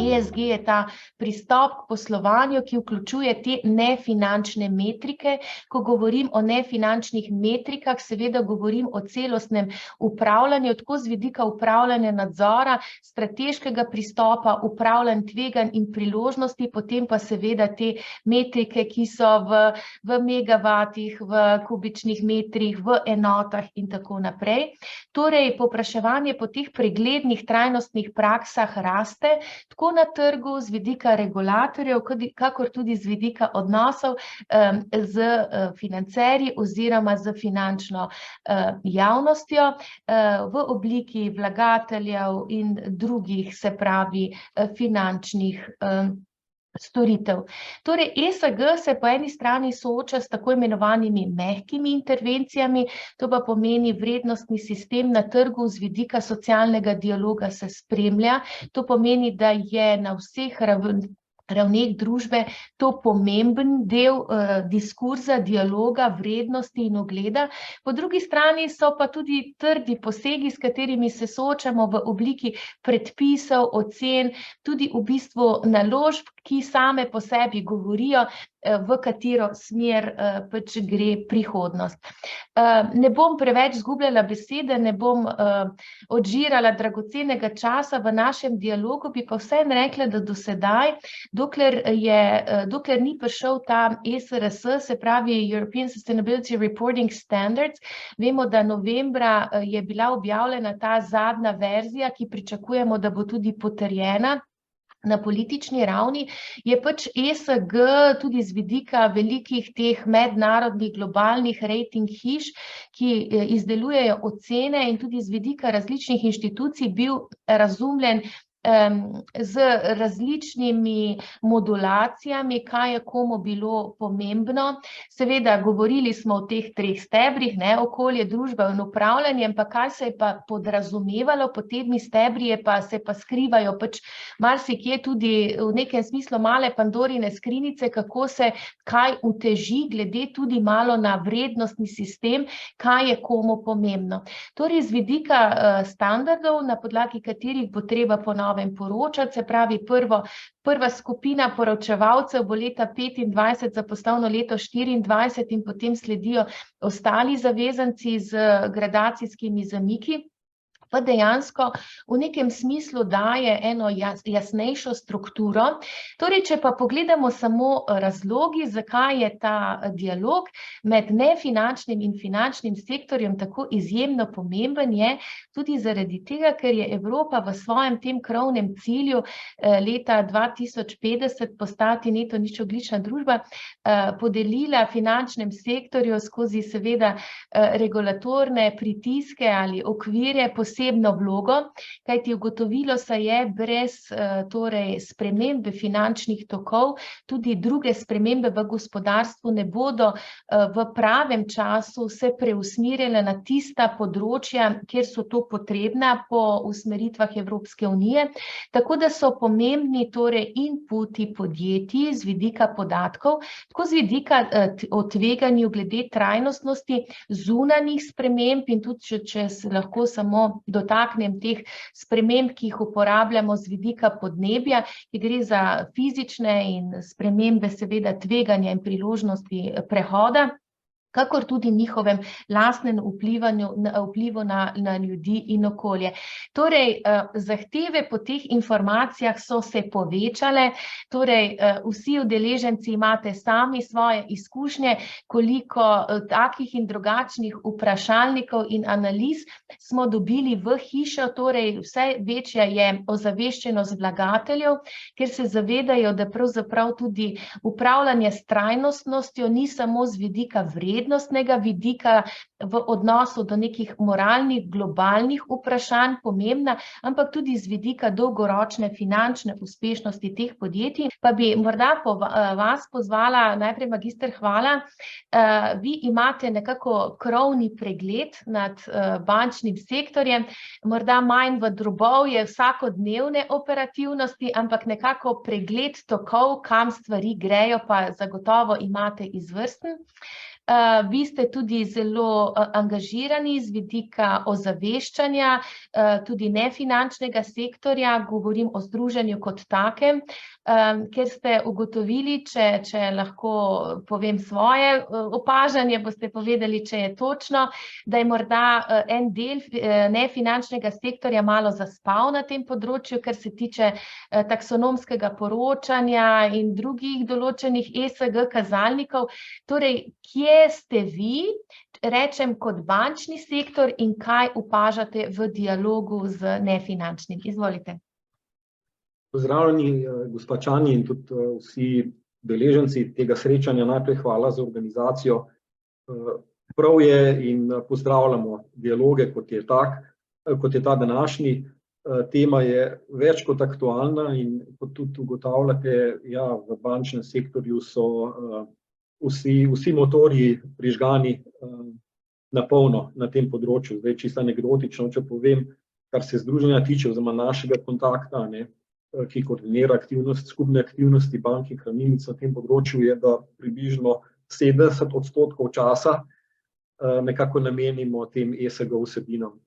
ESG je ta pristop k poslovanju, ki vključuje te nefinančne metrike. Ko govorim o nefinančnih metrikah, seveda govorim o celostnem upravljanju, tako z vidika upravljanja nadzora, strateškega pristopa, upravljanja tveganj in priložnosti, potem pa seveda te metrike, ki so v megavatih, v kubičnih metrih, v enotah in tako naprej. Torej, povpraševanje po teh preglednih trajnostnih praksah raste, tako na trgu z vidika regulatorjev, kakor tudi z vidika odnosov z financerji oziroma z finančno javnostjo v obliki vlagateljev in drugih, se pravi, finančnih storitev. Torej, ESG se po eni strani sooča s tako imenovanimi mehkimi intervencijami, to pa pomeni vrednostni sistem na trgu z vidika socialnega dialoga se spremlja, to pomeni, da je na vseh ravneh družbe to pomemben del diskurza, dialoga, vrednosti in ugleda. Po drugi strani so pa tudi trdi posegi, s katerimi se soočamo v obliki predpisov, ocen, tudi v bistvu naložb, ki same po sebi govorijo, v katero smer pač gre prihodnost. Ne bom preveč izgubljala besede, ne bom odžirala dragocenega časa v našem dialogu, bi pa vseeno rekla, da do sedaj, dokler ni prišel ta ESRS, se pravi European Sustainability Reporting Standards, vemo, da novembra je bila objavljena ta zadnja verzija, ki pričakujemo, da bo tudi potrjena na politični ravni, je pač ESG tudi z vidika velikih teh mednarodnih globalnih rating hiš, ki izdelujejo ocene, in tudi z vidika različnih inštitucij bil razumljen z različnimi modulacijami, kaj je komu bilo pomembno. Seveda, govorili smo o teh treh stebrih, okolje, družba in upravljanje, ampak kaj se je pa podrazumevalo pod temi stebri, se pa skrivajo pač marsikje tudi v nekem smislu male Pandorine skrinjice, kako se kaj uteži, glede tudi malo na vrednostni sistem, kaj je komu pomembno. Torej, z vidika standardov, na podlagi katerih bo treba ponovno poročati, se pravi, prva skupina poročevalcev bo leta 2025 za poslovno leto 2024 in potem sledijo ostali zavezanci z gradacijskimi zamiki, pa dejansko v nekem smislu daje eno jasnejšo strukturo. Torej, če pa pogledamo samo razlogi, zakaj je ta dialog med nefinančnim in finančnim sektorjem tako izjemno pomemben, je tudi zaradi tega, ker je Evropa v svojem tem krovnem cilju leta 2050 postati neto nizkoogljična družba podelila finančnem sektorju skozi seveda regulatorne pritiske ali okvire posebno vlogo, kajti ugotovilo se je, brez torej spremembe finančnih tokov, tudi druge spremembe v gospodarstvu ne bodo v pravem času se preusmerile na tista področja, kjer so to potrebna po usmeritvah Evropske unije, tako da so pomembni torej inputi podjetij z vidika podatkov, tako z vidika o tveganju glede trajnostnosti zunanjih sprememb in tudi, če se lahko samo dotaknem teh sprememb, ki jih uporabljamo z vidika podnebja, ki gre za fizične in spremembe seveda tveganja in priložnosti prehoda, kakor tudi njihovem lastnem vplivu na ljudi in okolje. Torej, zahteve po teh informacijah so se povečale, torej vsi udeleženci imate sami svoje izkušnje, koliko takih in drugačnih vprašalnikov in analiz smo dobili v hišo, torej vse večja je ozaveščenost vlagateljev, ker se zavedajo, da pravzaprav tudi upravljanje s trajnostnostjo ni samo z vidika vrednostnega vidika v odnosu do nekih moralnih, globalnih vprašanj pomembna, ampak tudi z vidika dolgoročne finančne uspešnosti teh podjetij. Pa bi morda vas pozvala, najprej magister, hvala, vi imate nekako krovni pregled nad bančnim sektorjem, morda manj v drobovje vsakodnevne operativnosti, ampak nekako pregled tokov, kam stvari grejo, pa zagotovo imate izvrsten. Vi ste tudi zelo angažirani z vidika ozaveščanja, tudi nefinančnega sektorja, govorim o združenju kot takem, ker ste ugotovili, če lahko povem svoje opažanje, boste povedali, če je točno, da je morda en del nefinančnega sektorja malo zaspal na tem področju, ker se tiče taksonomskega poročanja in drugih določenih ESG kazalnikov. Torej, kje ste vi, rečem kot bančni sektor, in kaj opažate v dialogu z nefinančnim? Izvolite. Pozdravljeni, gospa Čani, in tudi vsi deleženci tega srečanja. Najprej hvala za organizacijo. Prav je in pozdravljamo dialoge, kot je ta današnji. Tema je več kot aktualna in kot tudi ugotavljate, ja, v bančnem sektorju so vsi motorji prižgani na polno na tem področju. Zdaj, čisto anekdotično, če povem, kar se združenja tiče, oziroma našega kontakta, ki koordinira skupne aktivnosti bank in hranilnic na tem področju, je, da približno 70% časa nekako namenimo tem ESG vsebinam.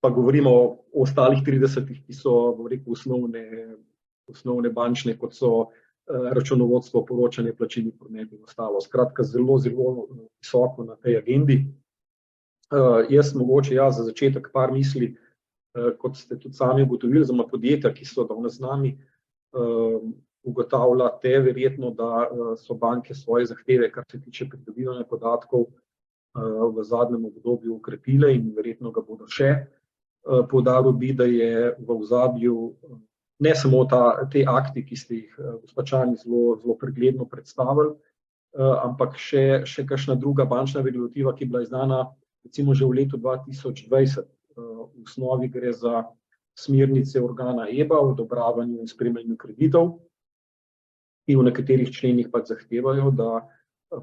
Pa govorimo o ostalih 30, ki so, bom rekel, osnovne bančne, kot so računovodstvo, poročanje, plačilni promet in ostalo. Skratka, zelo, zelo visoko na tej agendi. Jaz mogoče za začetek par misli, kot ste tudi sami ugotovili, oziroma podjetja, ki so danes z nami, ugotavljate verjetno, da so banke svoje zahteve, kar se tiče pridobivanja podatkov, v zadnjem obdobju okrepile in verjetno ga bodo še. Poudaril bi, da je v ozadju ne samo te akti, ki ste jih, gospa Čani, zelo pregledno predstavili, ampak še kakšna druga bančna regulativa, ki je bila izdana recimo že v letu 2020. V osnovi gre za smernice organa EBA o odobravanju in spremljanju kreditov, ki v nekaterih členih pač zahtevajo, da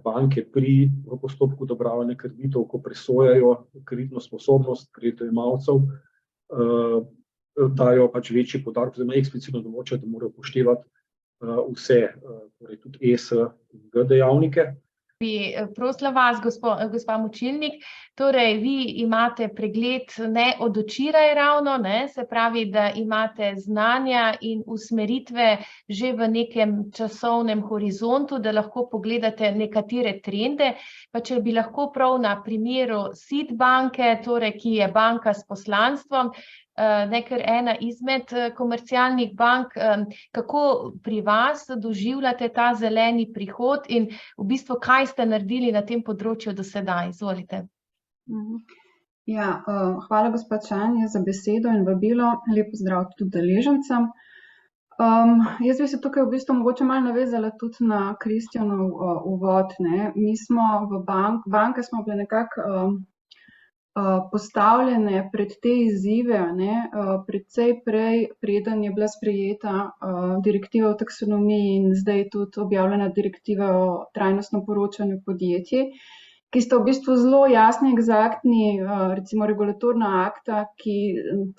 banke v postopku odobravanja kreditov, ko presojajo kreditno sposobnost kreditojemalcev, dajo pač večji poudarek, oziroma eksplicitno določajo, da morajo upoštevati vse, torej tudi ESG dejavnike. Bi prosila vas, gospa Močilnik, torej vi imate pregled ne od včeraj ravno, se pravi, da imate znanja in usmeritve že v nekem časovnem horizontu, da lahko pogledate nekatere trende, pa če bi lahko prav na primeru SID banke, torej ki je banka s poslanstvom, ker ena izmed komercialnih bank, kako pri vas doživljate ta zeleni prihod in v bistvu kaj ste naredili na tem področju do sedaj? Izvolite. Hvala, gospa Čani, za besedo in vabilo. Lep pozdrav tudi deležencem. Jaz bi se tukaj v bistvu mogoče malo navezala tudi na Kristjanov uvod. Mi smo banke smo bile nekako postavljene pred te izzive, predvsej prej, preden je bila sprejeta direktiva o taksonomiji in zdaj tudi objavljena direktiva o trajnostnem poročanju podjetij, ki sta v bistvu zelo jasni, egzaktni, recimo regulatorna akta, ki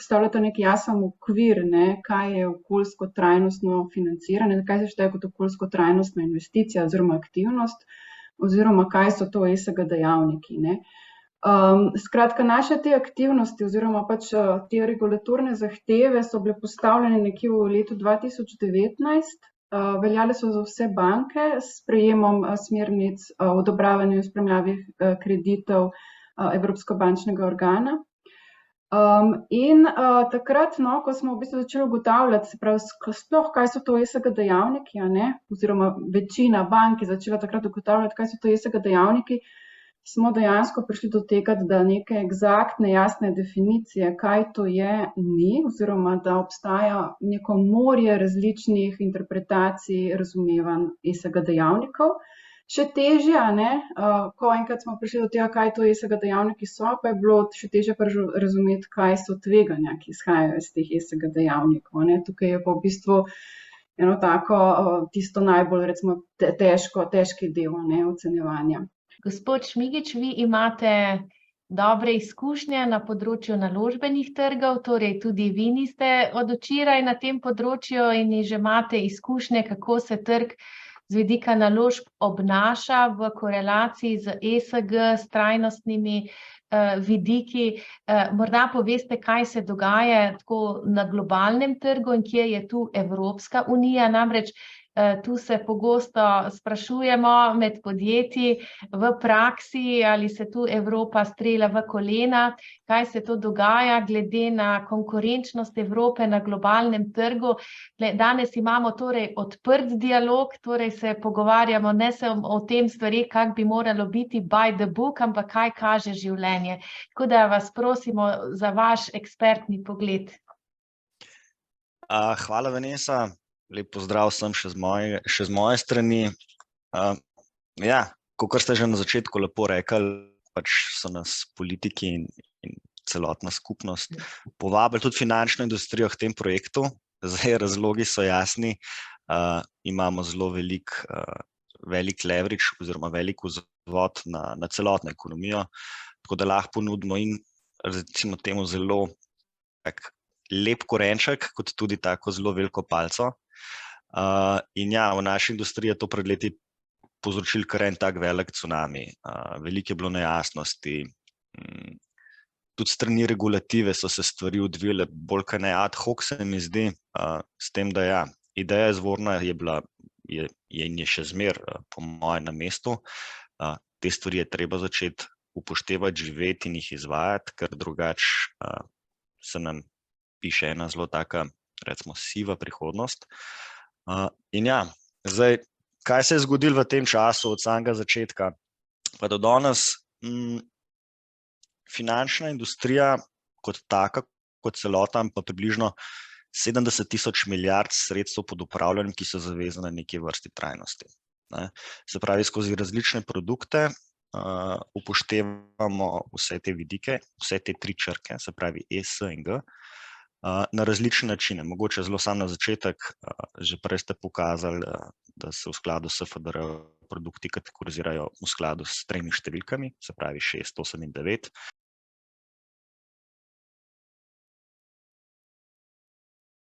postavljata nek jasen okvir, kaj je okoljsko trajnostno financiranje, kaj se šteje kot okoljsko trajnostna investicija oziroma aktivnost, oziroma kaj so to ESG dejavniki. Skratka, naše te aktivnosti oziroma pač te regulatorne zahteve so bile postavljene nekje v letu 2019, veljale so za vse banke s sprejemom smernic o odobravanju in spremljavi kreditov Evropskega bančnega organa. In takrat, ko smo v bistvu začeli ugotavljati, se pravi, sploh kaj so to ESG dejavniki, oziroma večina bank je začela takrat ugotavljati, kaj so to ESG dejavniki, smo dejansko prišli do tega, da neke egzaktne, jasne definicije, kaj to je, ni, oziroma da obstaja neko morje različnih interpretacij, razumevanj ESG dejavnikov. Še težje, ko enkrat smo prišli do tega, kaj to ESG dejavniki so, pa je bilo še težje razumeti, kaj so tveganja, ki izhajajo iz teh ESG dejavnikov. Tukaj je pa v bistvu eno tako tisto najbolj, recimo, težki del ocenjevanja. Gospod Šmigič, vi imate dobre izkušnje na področju naložbenih trgov, torej tudi vi niste od včeraj na tem področju in že imate izkušnje, kako se trg z vidika naložb obnaša v korelaciji z ESG, s trajnostnimi vidiki. Morda poveste, kaj se dogaja tako na globalnem trgu in kje je tu Evropska unija, namreč tu se pogosto sprašujemo med podjetji v praksi, ali se tu Evropa strela v kolena, kaj se to dogaja glede na konkurenčnost Evrope na globalnem trgu. Danes imamo torej odprt dialog, torej se pogovarjamo ne samo o tem stvari, kak bi moralo biti by the book, ampak kaj kaže življenje. Tako da vas prosimo za vaš ekspertni pogled. Hvala, Vanessa. Lep pozdrav vsem še z moje strani. Ja, kakor ste že na začetku lepo rekli, pač so nas politiki in celotna skupnost povabili tudi finančno industrijo k tem projektu. Zdaj razlogi so jasni. Imamo zelo velik leverage oziroma velik vzvod na celotno ekonomijo, tako da lahko ponudimo in recimo temu zelo lep korenček, kot tudi tako zelo veliko palco. In ja, v naši industriji je to pred leti povzročil kar en tak velik cunami. Veliko je bilo nejasnosti. Tudi strani regulative so se stvari odvile bolj kaj ne ad hoc, se mi zdi, s tem, da ja, ideja izvorna je bila in je še zmer po mojem na mestu. Te stvari je treba začeti upoštevati, živeti in jih izvajati, ker drugače se nam piše ena zelo taka, recimo, siva prihodnost. In ja, zdaj, kaj se je zgodilo v tem času od samega začetka pa do danes? Finančna industrija kot taka, kot celota, pa približno 70.000 milijard sredstev pod upravljanjem, ki so zavezane neki vrsti trajnosti. Se pravi, skozi različne produkte upoštevamo vse te vidike, vse te tri črke, se pravi E, S in G, na različne načine. Mogoče zelo sam na začetek, že prej ste pokazali, da se v skladu s FDR produkti kategorizirajo v skladu s tremi številkami, se pravi 6, 8 in 9.